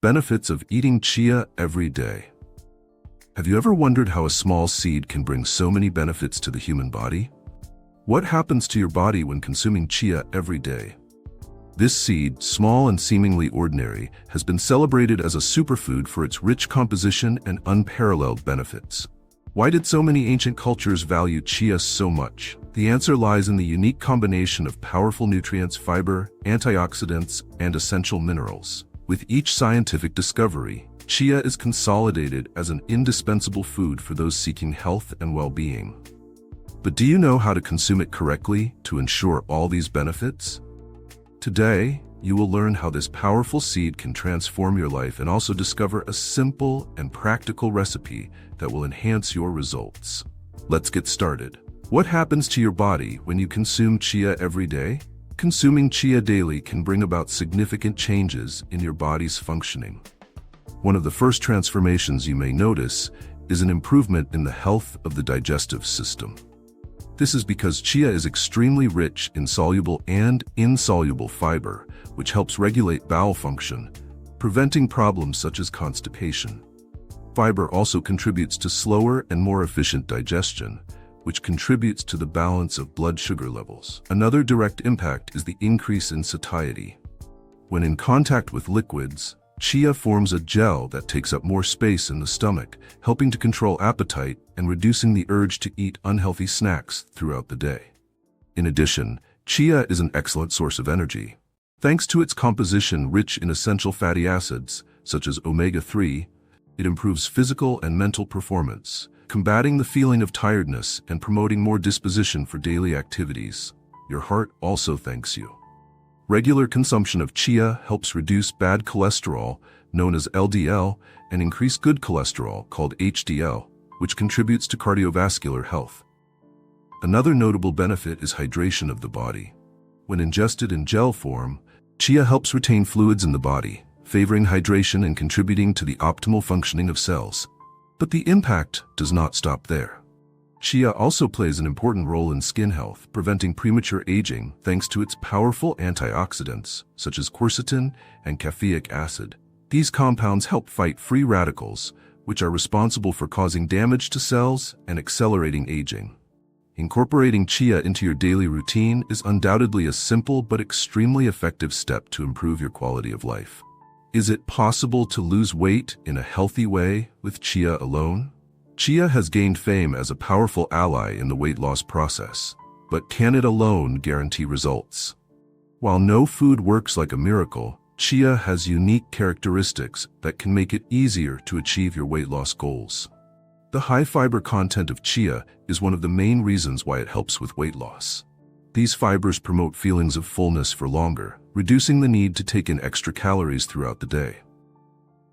Benefits of eating chia every day. Have you ever wondered how a small seed can bring so many benefits to the human body? What happens to your body when consuming chia every day? This seed, small and seemingly ordinary, has been celebrated as a superfood for its rich composition and unparalleled benefits. Why did so many ancient cultures value chia so much? The answer lies in the unique combination of powerful nutrients, fiber, antioxidants, and essential minerals. With each scientific discovery, chia is consolidated as an indispensable food for those seeking health and well-being. But do you know how to consume it correctly to ensure all these benefits? Today, you will learn how this powerful seed can transform your life and also discover a simple and practical recipe that will enhance your results. Let's get started. What happens to your body when you consume chia every day? Consuming chia daily can bring about significant changes in your body's functioning. One of the first transformations you may notice is an improvement in the health of the digestive system. This is because chia is extremely rich in soluble and insoluble fiber, which helps regulate bowel function, preventing problems such as constipation. Fiber also contributes to slower and more efficient digestion, which contributes to the balance of blood sugar levels. Another direct impact is the increase in satiety. When in contact with liquids, chia forms a gel that takes up more space in the stomach, helping to control appetite and reducing the urge to eat unhealthy snacks throughout the day. In addition, chia is an excellent source of energy. Thanks to its composition rich in essential fatty acids, such as omega-3, it improves physical and mental performance, combating the feeling of tiredness and promoting more disposition for daily activities. Your heart also thanks you. Regular consumption of chia helps reduce bad cholesterol, known as LDL, and increase good cholesterol, called HDL, which contributes to cardiovascular health. Another notable benefit is hydration of the body. When ingested in gel form, chia helps retain fluids in the body, favoring hydration and contributing to the optimal functioning of cells. But the impact does not stop there. Chia also plays an important role in skin health, preventing premature aging thanks to its powerful antioxidants, such as quercetin and caffeic acid. These compounds help fight free radicals, which are responsible for causing damage to cells and accelerating aging. Incorporating chia into your daily routine is undoubtedly a simple but extremely effective step to improve your quality of life. Is it possible to lose weight in a healthy way with chia alone? Chia has gained fame as a powerful ally in the weight loss process, but can it alone guarantee results? While no food works like a miracle, chia has unique characteristics that can make it easier to achieve your weight loss goals. The high fiber content of chia is one of the main reasons why it helps with weight loss. These fibers promote feelings of fullness for longer, reducing the need to take in extra calories throughout the day.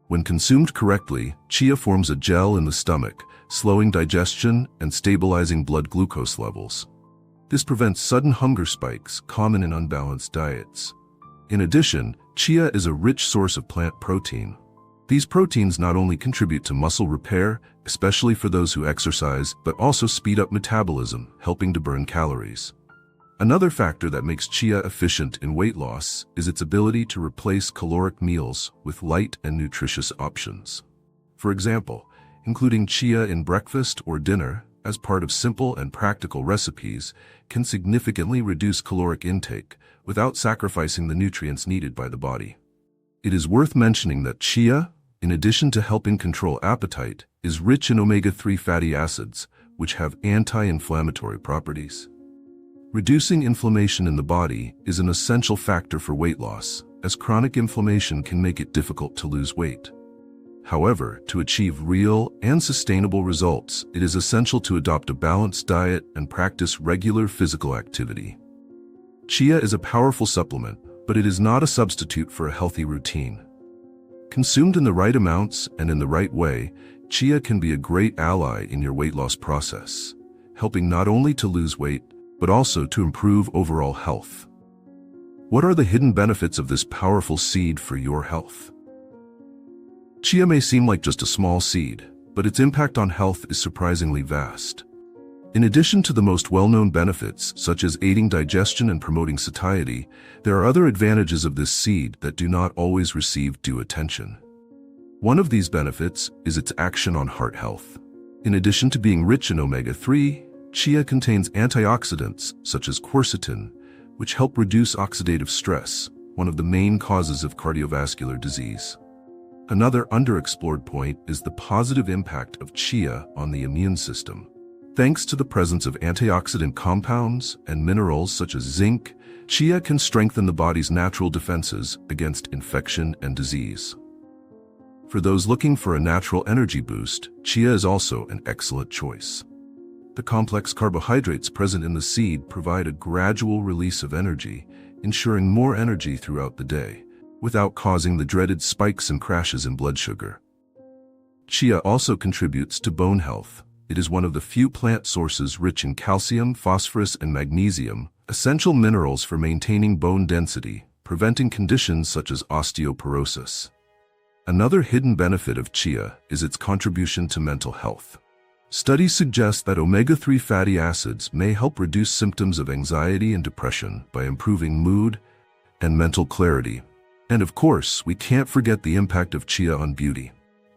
When consumed correctly, chia forms a gel in the stomach, slowing digestion and stabilizing blood glucose levels. This prevents sudden hunger spikes common in unbalanced diets. In addition, chia is a rich source of plant protein. These proteins not only contribute to muscle repair, especially for those who exercise, but also speed up metabolism, helping to burn calories. Another factor that makes chia efficient in weight loss is its ability to replace caloric meals with light and nutritious options. For example, including chia in breakfast or dinner as part of simple and practical recipes can significantly reduce caloric intake without sacrificing the nutrients needed by the body. It is worth mentioning that chia, in addition to helping control appetite, is rich in omega-3 fatty acids, which have anti-inflammatory properties. Reducing inflammation in the body is an essential factor for weight loss, as chronic inflammation can make it difficult to lose weight. However, to achieve real and sustainable results, it is essential to adopt a balanced diet and practice regular physical activity. Chia is a powerful supplement, but it is not a substitute for a healthy routine. Consumed in the right amounts and in the right way, chia can be a great ally in your weight loss process, helping not only to lose weight, but also to improve overall health. What are the hidden benefits of this powerful seed for your health? Chia may seem like just a small seed, but its impact on health is surprisingly vast. In addition to the most well-known benefits, such as aiding digestion and promoting satiety, there are other advantages of this seed that do not always receive due attention. One of these benefits is its action on heart health. In addition to being rich in omega-3, chia contains antioxidants such as quercetin, which help reduce oxidative stress, one of the main causes of cardiovascular disease. Another underexplored point is the positive impact of chia on the immune system. Thanks to the presence of antioxidant compounds and minerals such as zinc, chia can strengthen the body's natural defenses against infection and disease. For those looking for a natural energy boost, chia is also an excellent choice. The complex carbohydrates present in the seed provide a gradual release of energy, ensuring more energy throughout the day, without causing the dreaded spikes and crashes in blood sugar. Chia also contributes to bone health. It is one of the few plant sources rich in calcium, phosphorus, and magnesium, essential minerals for maintaining bone density, preventing conditions such as osteoporosis. Another hidden benefit of chia is its contribution to mental health. Studies suggest that omega-3 fatty acids may help reduce symptoms of anxiety and depression by improving mood and mental clarity. And of course, we can't forget the impact of chia on beauty.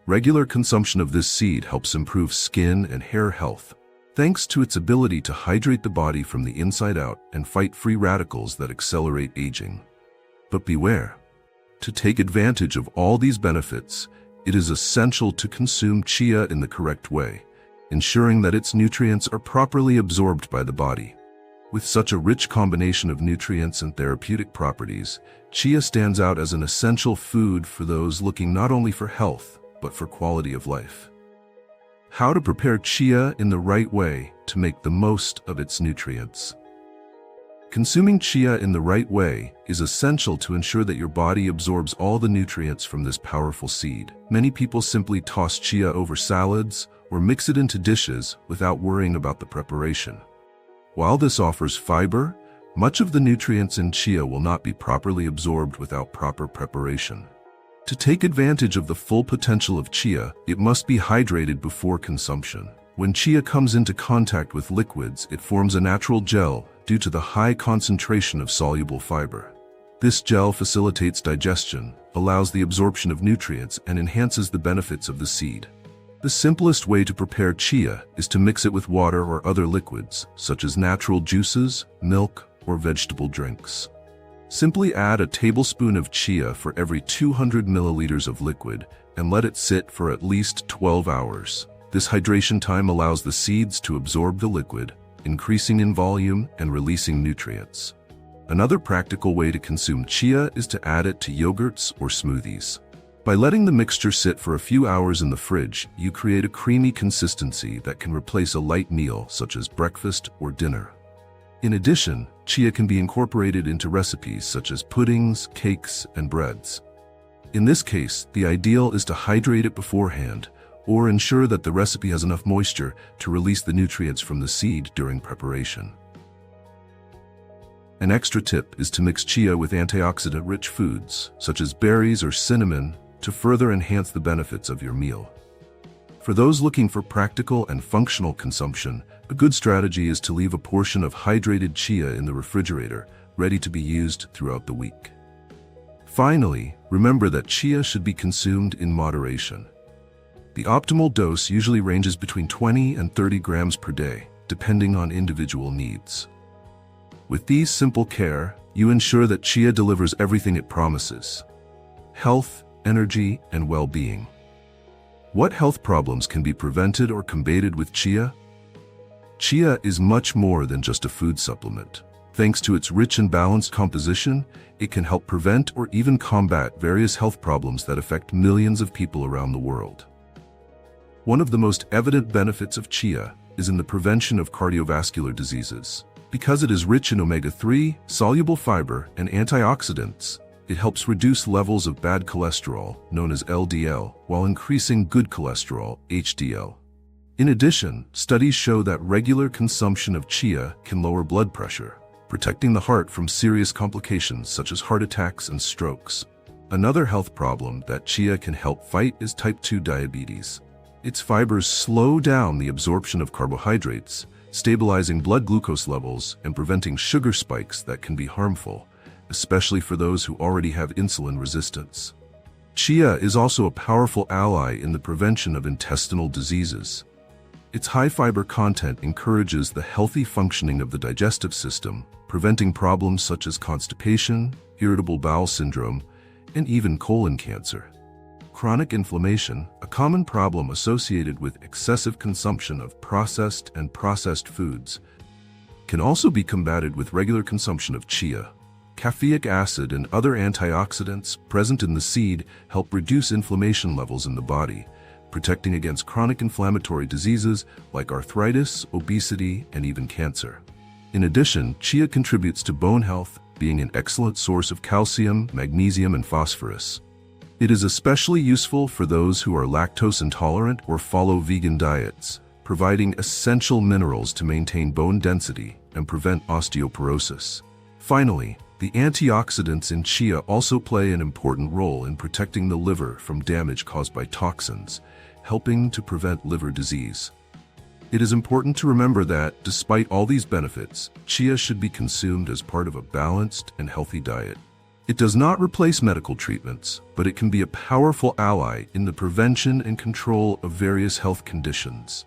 Regular consumption of this seed helps improve skin and hair health, thanks to its ability to hydrate the body from the inside out and fight free radicals that accelerate aging. But beware. To take advantage of all these benefits, it is essential to consume chia in the correct way, ensuring that its nutrients are properly absorbed by the body. With such a rich combination of nutrients and therapeutic properties, chia stands out as an essential food for those looking not only for health, but for quality of life. How to prepare chia in the right way to make the most of its nutrients. Consuming chia in the right way is essential to ensure that your body absorbs all the nutrients from this powerful seed. Many people simply toss chia over salads or mix it into dishes without worrying about the preparation. While this offers fiber, much of the nutrients in chia will not be properly absorbed without proper preparation. To take advantage of the full potential of chia, it must be hydrated before consumption. When chia comes into contact with liquids, it forms a natural gel due to the high concentration of soluble fiber. This gel facilitates digestion, allows the absorption of nutrients, and enhances the benefits of the seed. The simplest way to prepare chia is to mix it with water or other liquids, such as natural juices, milk, or vegetable drinks. Simply add a tablespoon of chia for every 200 milliliters of liquid and let it sit for at least 12 hours. This hydration time allows the seeds to absorb the liquid, increasing in volume and releasing nutrients. Another practical way to consume chia is to add it to yogurts or smoothies. By letting the mixture sit for a few hours in the fridge, you create a creamy consistency that can replace a light meal such as breakfast or dinner. In addition, chia can be incorporated into recipes such as puddings, cakes, and breads. In this case, the ideal is to hydrate it beforehand, or ensure that the recipe has enough moisture to release the nutrients from the seed during preparation. An extra tip is to mix chia with antioxidant-rich foods, such as berries or cinnamon, to further enhance the benefits of your meal. For those looking for practical and functional consumption, a good strategy is to leave a portion of hydrated chia in the refrigerator, ready to be used throughout the week. Finally, remember that chia should be consumed in moderation. The optimal dose usually ranges between 20 and 30 grams per day, depending on individual needs. With these simple care, you ensure that chia delivers everything it promises: health, energy, and well-being. What health problems can be prevented or combated with chia? Chia is much more than just a food supplement. Thanks to its rich and balanced composition, it can help prevent or even combat various health problems that affect millions of people around the world. One of the most evident benefits of chia is in the prevention of cardiovascular diseases. Because it is rich in omega-3, soluble fiber, and antioxidants, it helps reduce levels of bad cholesterol, known as LDL, while increasing good cholesterol, HDL. In addition, studies show that regular consumption of chia can lower blood pressure, protecting the heart from serious complications such as heart attacks and strokes. Another health problem that chia can help fight is type 2 diabetes. Its fibers slow down the absorption of carbohydrates, stabilizing blood glucose levels and preventing sugar spikes that can be harmful, especially for those who already have insulin resistance. Chia is also a powerful ally in the prevention of intestinal diseases. Its high fiber content encourages the healthy functioning of the digestive system, preventing problems such as constipation, irritable bowel syndrome, and even colon cancer. Chronic inflammation, a common problem associated with excessive consumption of processed foods, can also be combated with regular consumption of chia. Caffeic acid and other antioxidants present in the seed help reduce inflammation levels in the body, protecting against chronic inflammatory diseases like arthritis, obesity, and even cancer. In addition, chia contributes to bone health, being an excellent source of calcium, magnesium, and phosphorus. It is especially useful for those who are lactose intolerant or follow vegan diets, providing essential minerals to maintain bone density and prevent osteoporosis. Finally, the antioxidants in chia also play an important role in protecting the liver from damage caused by toxins, helping to prevent liver disease. It is important to remember that, despite all these benefits, chia should be consumed as part of a balanced and healthy diet. It does not replace medical treatments, but it can be a powerful ally in the prevention and control of various health conditions.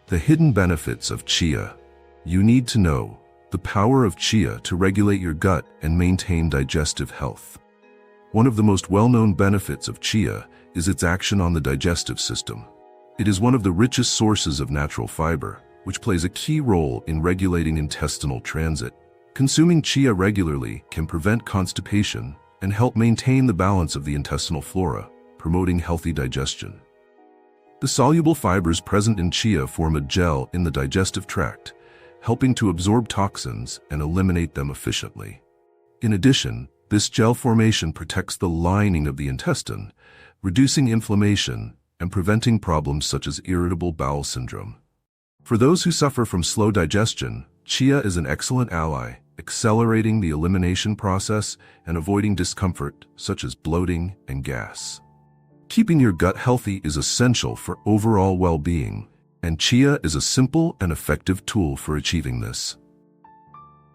The hidden benefits of chia. You need to know the power of chia to regulate your gut and maintain digestive health. One of the most well-known benefits of chia is its action on the digestive system. It is one of the richest sources of natural fiber, which plays a key role in regulating intestinal transit. Consuming chia regularly can prevent constipation and help maintain the balance of the intestinal flora, promoting healthy digestion. The soluble fibers present in chia form a gel in the digestive tract, helping to absorb toxins and eliminate them efficiently. In addition, this gel formation protects the lining of the intestine, reducing inflammation and preventing problems such as irritable bowel syndrome. For those who suffer from slow digestion, chia is an excellent ally, accelerating the elimination process and avoiding discomfort such as bloating and gas. Keeping your gut healthy is essential for overall well-being, and chia is a simple and effective tool for achieving this.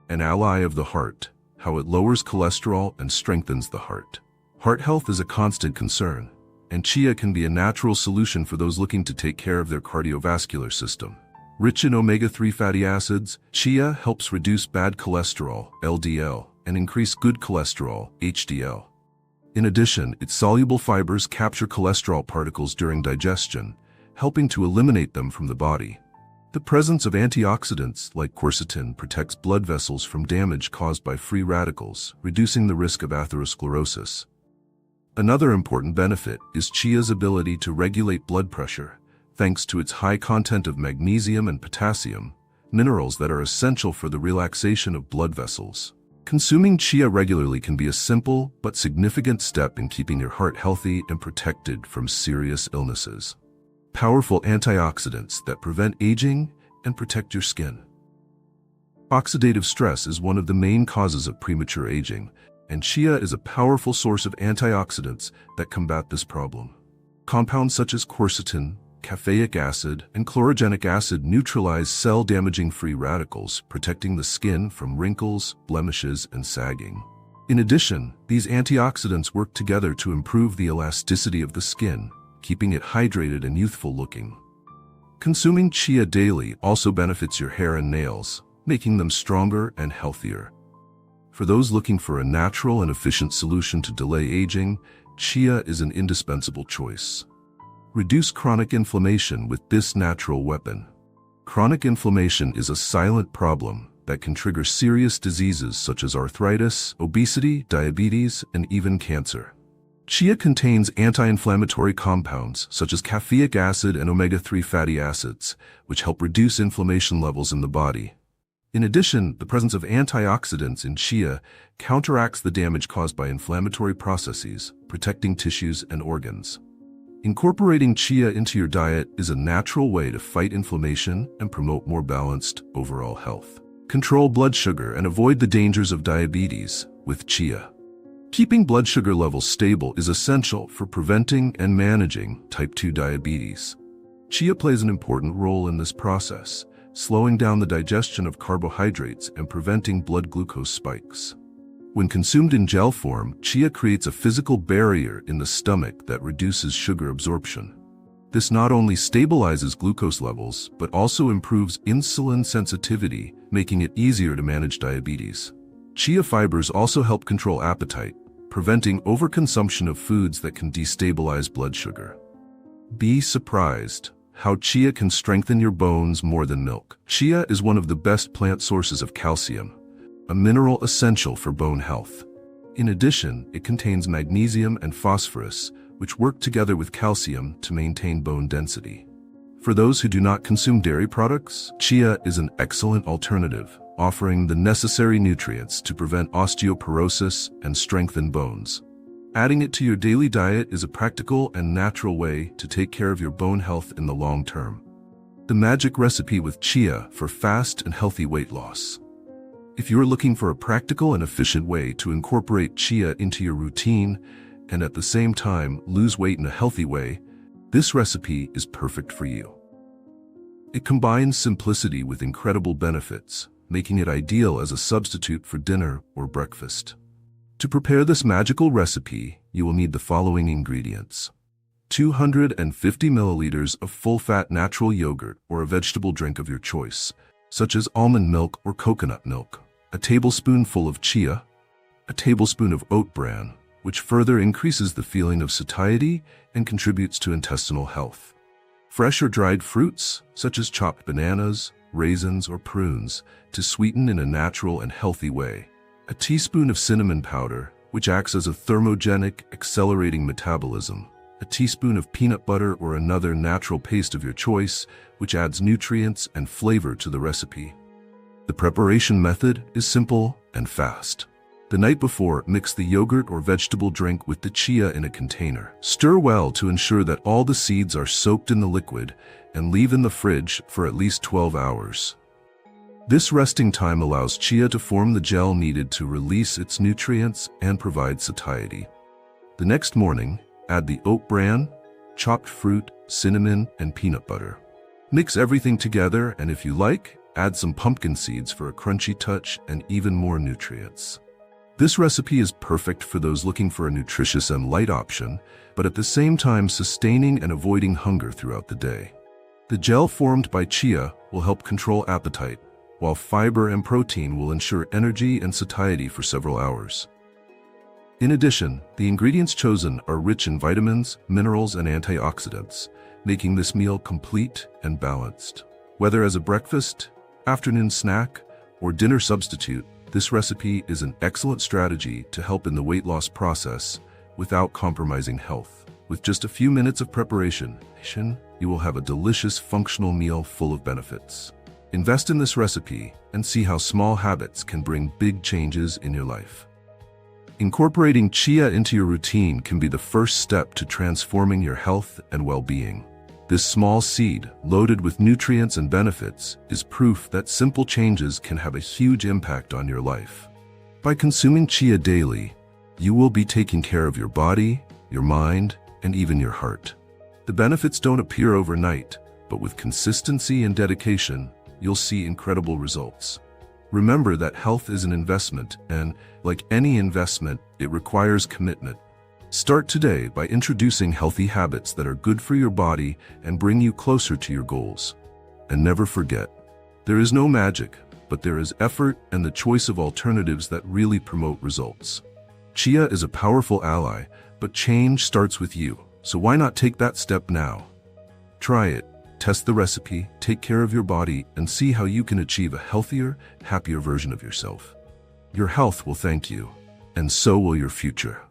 An ally of the heart, how it lowers cholesterol and strengthens the heart. Heart health is a constant concern, and chia can be a natural solution for those looking to take care of their cardiovascular system. Rich in omega-3 fatty acids, chia helps reduce bad cholesterol, LDL, and increase good cholesterol, HDL. In addition, its soluble fibers capture cholesterol particles during digestion, helping to eliminate them from the body. The presence of antioxidants like quercetin protects blood vessels from damage caused by free radicals, reducing the risk of atherosclerosis. Another important benefit is chia's ability to regulate blood pressure, thanks to its high content of magnesium and potassium, minerals that are essential for the relaxation of blood vessels. Consuming chia regularly can be a simple but significant step in keeping your heart healthy and protected from serious illnesses. Powerful antioxidants that prevent aging and protect your skin. Oxidative stress is one of the main causes of premature aging, and chia is a powerful source of antioxidants that combat this problem. Compounds such as quercetin, caffeic acid, and chlorogenic acid neutralize cell-damaging free radicals, protecting the skin from wrinkles, blemishes, and sagging. In addition, these antioxidants work together to improve the elasticity of the skin, keeping it hydrated and youthful-looking. Consuming chia daily also benefits your hair and nails, making them stronger and healthier. For those looking for a natural and efficient solution to delay aging, chia is an indispensable choice. Reduce chronic inflammation with this natural weapon. Chronic inflammation is a silent problem that can trigger serious diseases such as arthritis, obesity, diabetes, and even cancer. Chia contains anti-inflammatory compounds such as caffeic acid and omega-3 fatty acids, which help reduce inflammation levels in the body. In addition, the presence of antioxidants in chia counteracts the damage caused by inflammatory processes, protecting tissues and organs. Incorporating chia into your diet is a natural way to fight inflammation and promote more balanced overall health. Control blood sugar and avoid the dangers of diabetes with chia. Keeping blood sugar levels stable is essential for preventing and managing type 2 diabetes. Chia plays an important role in this process, slowing down the digestion of carbohydrates and preventing blood glucose spikes. When consumed in gel form, chia creates a physical barrier in the stomach that reduces sugar absorption. This not only stabilizes glucose levels, but also improves insulin sensitivity, making it easier to manage diabetes. Chia fibers also help control appetite, preventing overconsumption of foods that can destabilize blood sugar. Be surprised how chia can strengthen your bones more than milk. Chia is one of the best plant sources of calcium, a mineral essential for bone health. In addition, it contains magnesium and phosphorus, which work together with calcium to maintain bone density. For those who do not consume dairy products, chia is an excellent alternative, offering the necessary nutrients to prevent osteoporosis and strengthen bones. Adding it to your daily diet is a practical and natural way to take care of your bone health in the long term. The magic recipe with chia for fast and healthy weight loss. If you're looking for a practical and efficient way to incorporate chia into your routine and at the same time lose weight in a healthy way, this recipe is perfect for you. It combines simplicity with incredible benefits, making it ideal as a substitute for dinner or breakfast. To prepare this magical recipe, you will need the following ingredients: 250 milliliters of full-fat natural yogurt or a vegetable drink of your choice, such as almond milk or coconut milk, a tablespoonful of chia, a tablespoon of oat bran, which further increases the feeling of satiety and contributes to intestinal health. Fresh or dried fruits, such as chopped bananas, raisins, or prunes, to sweeten in a natural and healthy way. A teaspoon of cinnamon powder, which acts as a thermogenic, accelerating metabolism. A teaspoon of peanut butter or another natural paste of your choice, which adds nutrients and flavor to the recipe. The preparation method is simple and fast. The night before, mix the yogurt or vegetable drink with the chia in a container. Stir well to ensure that all the seeds are soaked in the liquid and leave in the fridge for at least 12 hours. This resting time allows chia to form the gel needed to release its nutrients and provide satiety. The next morning, add the oat bran, chopped fruit, cinnamon, and peanut butter. Mix everything together, and if you like, add some pumpkin seeds for a crunchy touch and even more nutrients. This recipe is perfect for those looking for a nutritious and light option, but at the same time sustaining and avoiding hunger throughout the day. The gel formed by chia will help control appetite, while fiber and protein will ensure energy and satiety for several hours. In addition, the ingredients chosen are rich in vitamins, minerals, and antioxidants, making this meal complete and balanced. Whether as a breakfast, afternoon snack, or dinner substitute, this recipe is an excellent strategy to help in the weight loss process without compromising health. With just a few minutes of preparation, you will have a delicious, functional meal full of benefits. Invest in this recipe and see how small habits can bring big changes in your life. Incorporating chia into your routine can be the first step to transforming your health and well-being. This small seed, loaded with nutrients and benefits, is proof that simple changes can have a huge impact on your life. By consuming chia daily, you will be taking care of your body, your mind, and even your heart. The benefits don't appear overnight, but with consistency and dedication, you'll see incredible results. Remember that health is an investment, and, like any investment, it requires commitment. Start today by introducing healthy habits that are good for your body and bring you closer to your goals. And never forget, there is no magic, but there is effort and the choice of alternatives that really promote results. Chia is a powerful ally, but change starts with you, so why not take that step now? Try it, test the recipe, take care of your body, and see how you can achieve a healthier, happier version of yourself. Your health will thank you, and so will your future.